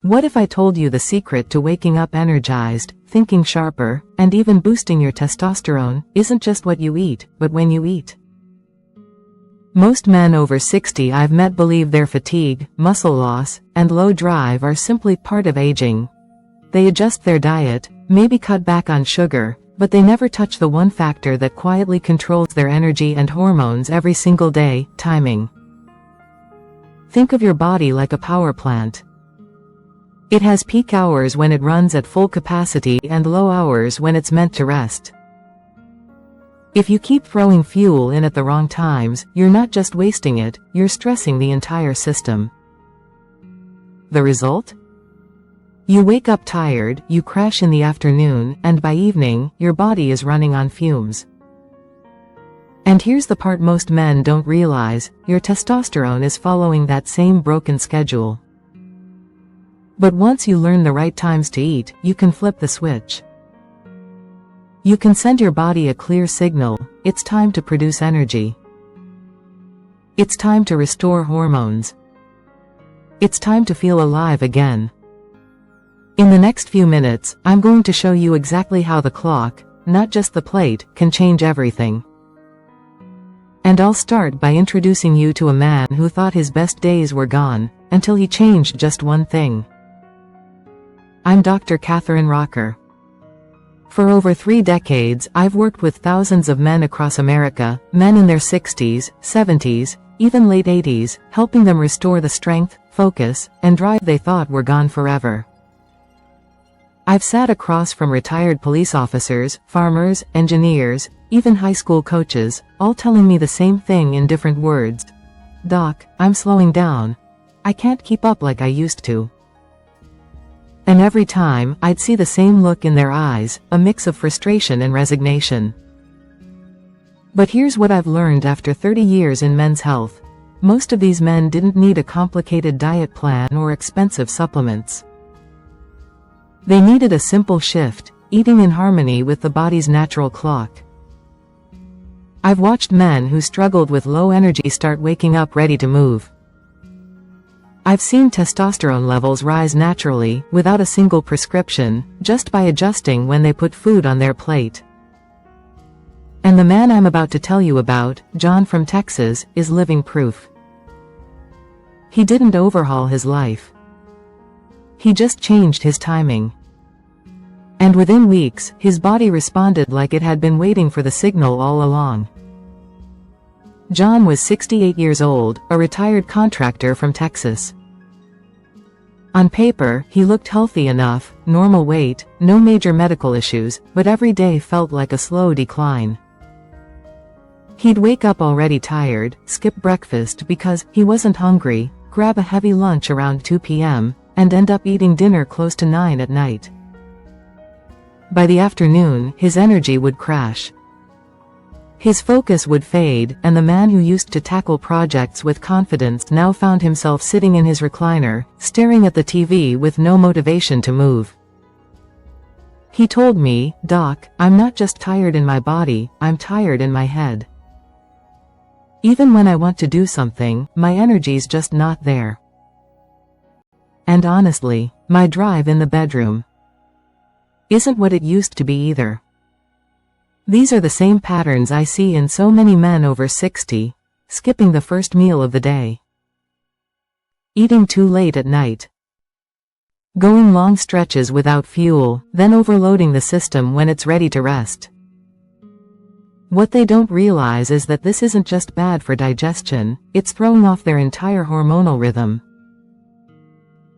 What if I told you the secret to waking up energized, thinking sharper, and even boosting your testosterone isn't just what you eat, but when you eat? Most men over 60 I've met believe their fatigue, muscle loss, and low drive are simply part of aging. They adjust their diet, maybe cut back on sugar, but they never touch the one factor that quietly controls their energy and hormones every single day: timing. Think of your body like a power plant. It has peak hours when it runs at full capacity and low hours when it's meant to rest. If you keep throwing fuel in at the wrong times, you're not just wasting it, you're stressing the entire system. The result? You wake up tired, you crash in the afternoon, and by evening, your body is running on fumes. And here's the part most men don't realize: your testosterone is following that same broken schedule. But once you learn the right times to eat, you can flip the switch. You can send your body a clear signal: it's time to produce energy. It's time to restore hormones. It's time to feel alive again. In the next few minutes, I'm going to show you exactly how the clock, not just the plate, can change everything. And I'll start by introducing you to a man who thought his best days were gone, until he changed just one thing. I'm Dr. Katherine Rocker. For over 3 decades, I've worked with thousands of men across America, men in their 60s, 70s, even late 80s, helping them restore the strength, focus, and drive they thought were gone forever. I've sat across from retired police officers, farmers, engineers, even high school coaches, all telling me the same thing in different words. "Doc, I'm slowing down. I can't keep up like I used to." And every time, I'd see the same look in their eyes, a mix of frustration and resignation. But here's what I've learned after 30 years in men's health. Most of these men didn't need a complicated diet plan or expensive supplements. They needed a simple shift, eating in harmony with the body's natural clock. I've watched men who struggled with low energy start waking up ready to move. I've seen testosterone levels rise naturally, without a single prescription, just by adjusting when they put food on their plate. And the man I'm about to tell you about, John from Texas, is living proof. He didn't overhaul his life. He just changed his timing. And within weeks, his body responded like it had been waiting for the signal all along. John was 68 years old, a retired contractor from Texas. On paper, he looked healthy enough, normal weight, no major medical issues, but every day felt like a slow decline. He'd wake up already tired, skip breakfast because he wasn't hungry, grab a heavy lunch around 2 p.m., and end up eating dinner close to 9 at night. By the afternoon, his energy would crash. His focus would fade, and the man who used to tackle projects with confidence now found himself sitting in his recliner, staring at the TV with no motivation to move. He told me, "Doc, I'm not just tired in my body, I'm tired in my head. Even when I want to do something, my energy's just not there. And honestly, my drive in the bedroom isn't what it used to be either." These are the same patterns I see in so many men over 60, skipping the first meal of the day, eating too late at night, going long stretches without fuel, then overloading the system when it's ready to rest. What they don't realize is that this isn't just bad for digestion, it's throwing off their entire hormonal rhythm.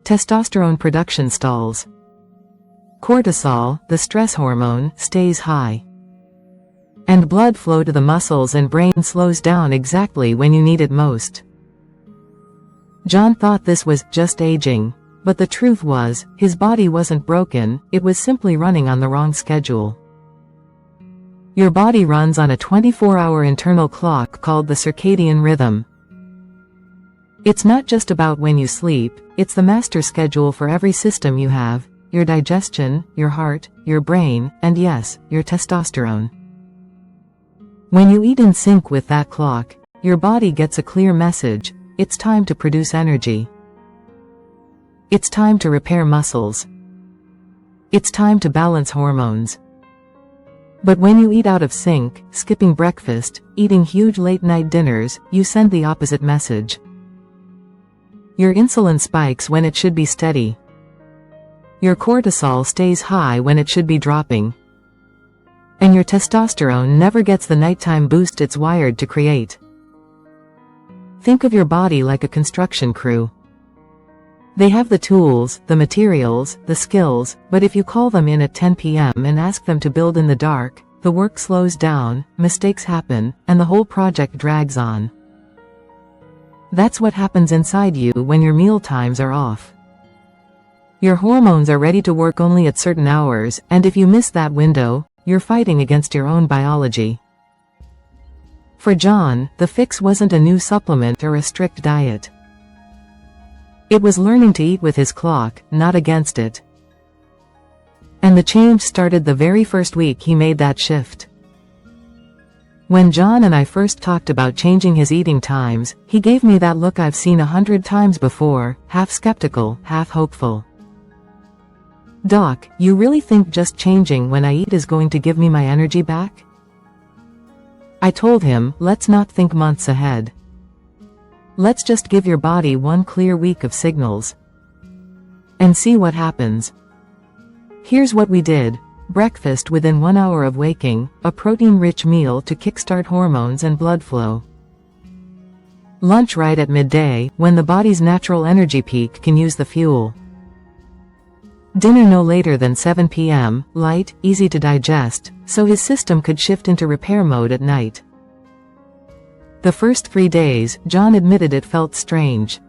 Testosterone production stalls. Cortisol, the stress hormone, stays high. And blood flow to the muscles and brain slows down exactly when you need it most. John thought this was just aging, but the truth was, his body wasn't broken, it was simply running on the wrong schedule. Your body runs on a 24-hour internal clock called the circadian rhythm. It's not just about when you sleep, it's the master schedule for every system you have: your digestion, your heart, your brain, and yes, your testosterone. When you eat in sync with that clock, your body gets a clear message: it's time to produce energy. It's time to repair muscles. It's time to balance hormones. But when you eat out of sync, skipping breakfast, eating huge late-night dinners, you send the opposite message. Your insulin spikes when it should be steady. Your cortisol stays high when it should be dropping. And your testosterone never gets the nighttime boost it's wired to create. Think of your body like a construction crew. They have the tools, the materials, the skills, but if you call them in at 10 p.m. and ask them to build in the dark, the work slows down, mistakes happen, and the whole project drags on. That's what happens inside you when your meal times are off. Your hormones are ready to work only at certain hours, and if you miss that window, you're fighting against your own biology. For John, the fix wasn't a new supplement or a strict diet. It was learning to eat with his clock, not against it. And the change started the very first week he made that shift. When John and I first talked about changing his eating times, he gave me that look I've seen 100 times before, half skeptical, half hopeful. "Doc, you really think just changing when I eat is going to give me my energy back?" I told him, let's not think months ahead. Let's just give your body one clear week of signals. And see what happens. Here's what we did. Breakfast within 1 hour of waking, a protein-rich meal to kickstart hormones and blood flow. Lunch right at midday, when the body's natural energy peak can use the fuel. Dinner no later than 7 p.m., light, easy to digest, so his system could shift into repair mode at night. The first 3 days, John admitted it felt strange.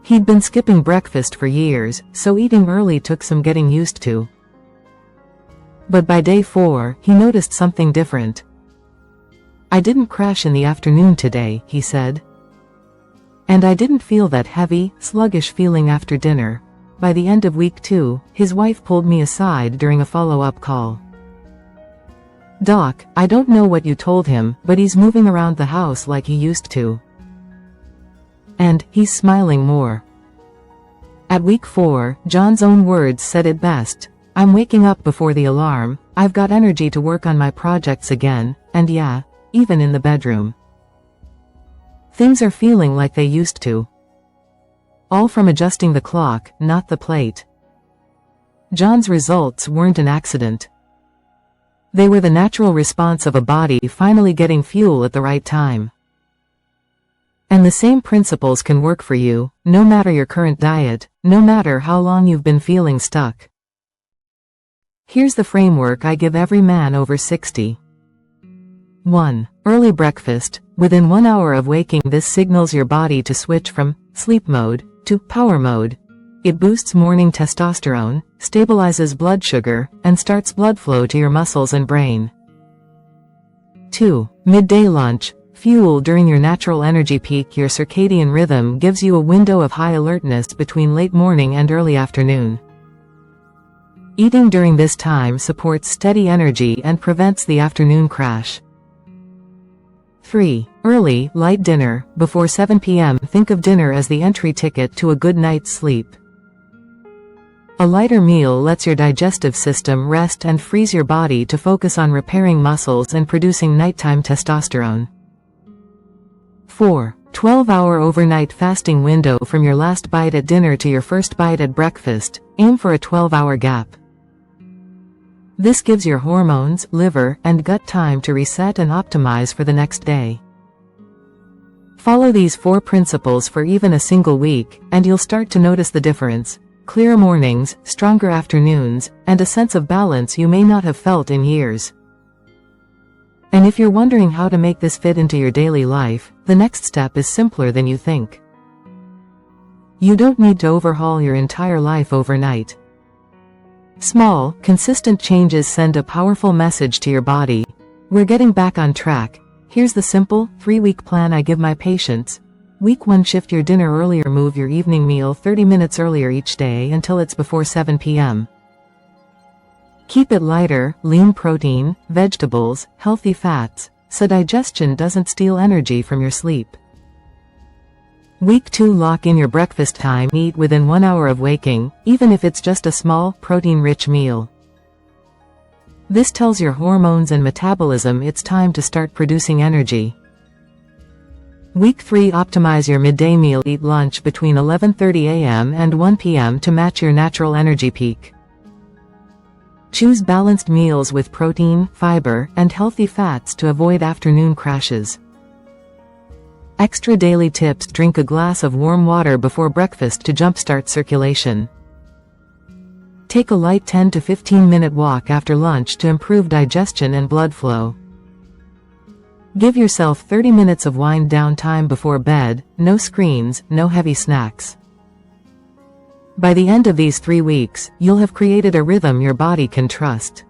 He'd been skipping breakfast for years, so eating early took some getting used to. But by day 4, he noticed something different. "I didn't crash in the afternoon today," he said. "And I didn't feel that heavy, sluggish feeling after dinner." By the end of week 2, his wife pulled me aside during a follow-up call. "Doc, I don't know what you told him, but he's moving around the house like he used to. And he's smiling more." At week 4, John's own words said it best. "I'm waking up before the alarm, I've got energy to work on my projects again, and yeah, even in the bedroom. Things are feeling like they used to." All from adjusting the clock, not the plate. John's results weren't an accident. They were the natural response of a body finally getting fuel at the right time. And the same principles can work for you, no matter your current diet, no matter how long you've been feeling stuck. Here's the framework I give every man over 60. 1. Early breakfast. Within 1 hour of waking, this signals your body to switch from sleep mode to power mode. It boosts morning testosterone, stabilizes blood sugar, and starts blood flow to your muscles and brain. 2. Midday lunch. Fuel during your natural energy peak. Your circadian rhythm gives you a window of high alertness between late morning and early afternoon. Eating during this time supports steady energy and prevents the afternoon crash. 3. Early, light dinner. Before 7 p.m. think of dinner as the entry ticket to a good night's sleep. A lighter meal lets your digestive system rest and frees your body to focus on repairing muscles and producing nighttime testosterone. 4. 12-hour overnight fasting window. From your last bite at dinner to your first bite at breakfast, aim for a 12-hour gap. This gives your hormones, liver, and gut time to reset and optimize for the next day. Follow these 4 principles for even a single week, and you'll start to notice the difference. Clearer mornings, stronger afternoons, and a sense of balance you may not have felt in years. And if you're wondering how to make this fit into your daily life, the next step is simpler than you think. You don't need to overhaul your entire life overnight. Small, consistent changes send a powerful message to your body. We're getting back on track. Here's the simple, 3-week plan I give my patients. Week 1, shift your dinner earlier. Move your evening meal 30 minutes earlier each day until it's before 7 p.m. Keep it lighter, lean protein, vegetables, healthy fats, so digestion doesn't steal energy from your sleep. Week 2, lock in your breakfast time. Eat within 1 hour of waking, even if it's just a small, protein-rich meal. This tells your hormones and metabolism it's time to start producing energy. Week 3, optimize your midday meal. Eat lunch between 11:30 a.m. and 1 p.m. to match your natural energy peak. Choose balanced meals with protein, fiber, and healthy fats to avoid afternoon crashes. Extra daily tips: drink a glass of warm water before breakfast to jumpstart circulation. Take a light 10 to 15 minute walk after lunch to improve digestion and blood flow. Give yourself 30 minutes of wind down time before bed, no screens, no heavy snacks. By the end of these 3 weeks, you'll have created a rhythm your body can trust.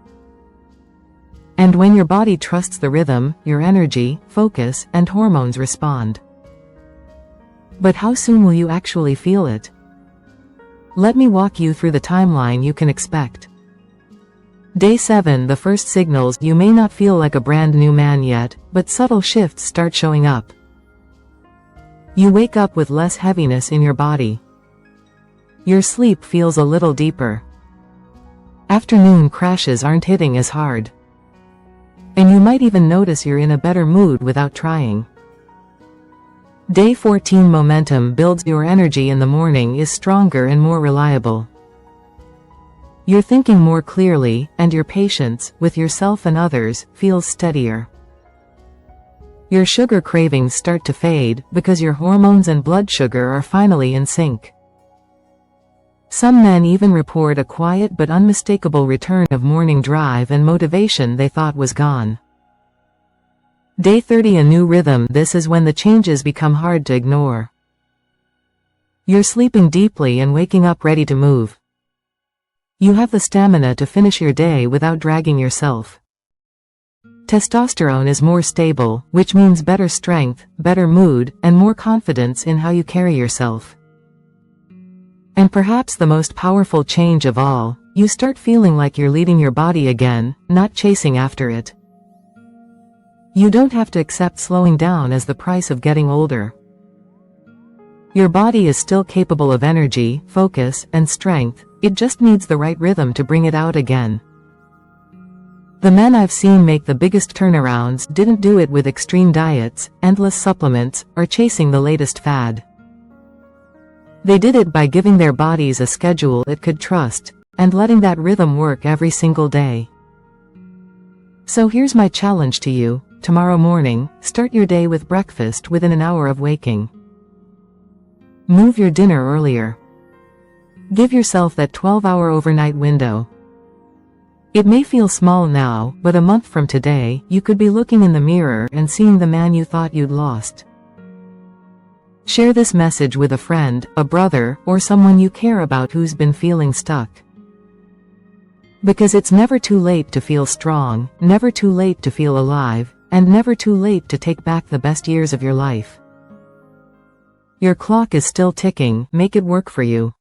And when your body trusts the rhythm, your energy, focus, and hormones respond. But how soon will you actually feel it? Let me walk you through the timeline you can expect. Day 7, the first signals. You may not feel like a brand new man yet, but subtle shifts start showing up. You wake up with less heaviness in your body. Your sleep feels a little deeper. Afternoon crashes aren't hitting as hard. And you might even notice you're in a better mood without trying. Day 14, momentum builds. Your energy in the morning is stronger and more reliable. You're thinking more clearly, and your patience, with yourself and others, feels steadier. Your sugar cravings start to fade, because your hormones and blood sugar are finally in sync. Some men even report a quiet but unmistakable return of morning drive and motivation they thought was gone. Day 30, a new rhythm. This is when the changes become hard to ignore. You're sleeping deeply and waking up ready to move. You have the stamina to finish your day without dragging yourself. Testosterone is more stable, which means better strength, better mood, and more confidence in how you carry yourself. And perhaps the most powerful change of all, you start feeling like you're leading your body again, not chasing after it. You don't have to accept slowing down as the price of getting older. Your body is still capable of energy, focus, and strength. It just needs the right rhythm to bring it out again. The men I've seen make the biggest turnarounds didn't do it with extreme diets, endless supplements, or chasing the latest fad. They did it by giving their bodies a schedule it could trust, and letting that rhythm work every single day. So here's my challenge to you. Tomorrow morning, start your day with breakfast within an hour of waking. Move your dinner earlier. Give yourself that 12-hour overnight window. It may feel small now, but a month from today, you could be looking in the mirror and seeing the man you thought you'd lost. Share this message with a friend, a brother, or someone you care about who's been feeling stuck. Because it's never too late to feel strong, never too late to feel alive, and never too late to take back the best years of your life. Your clock is still ticking. Make it work for you.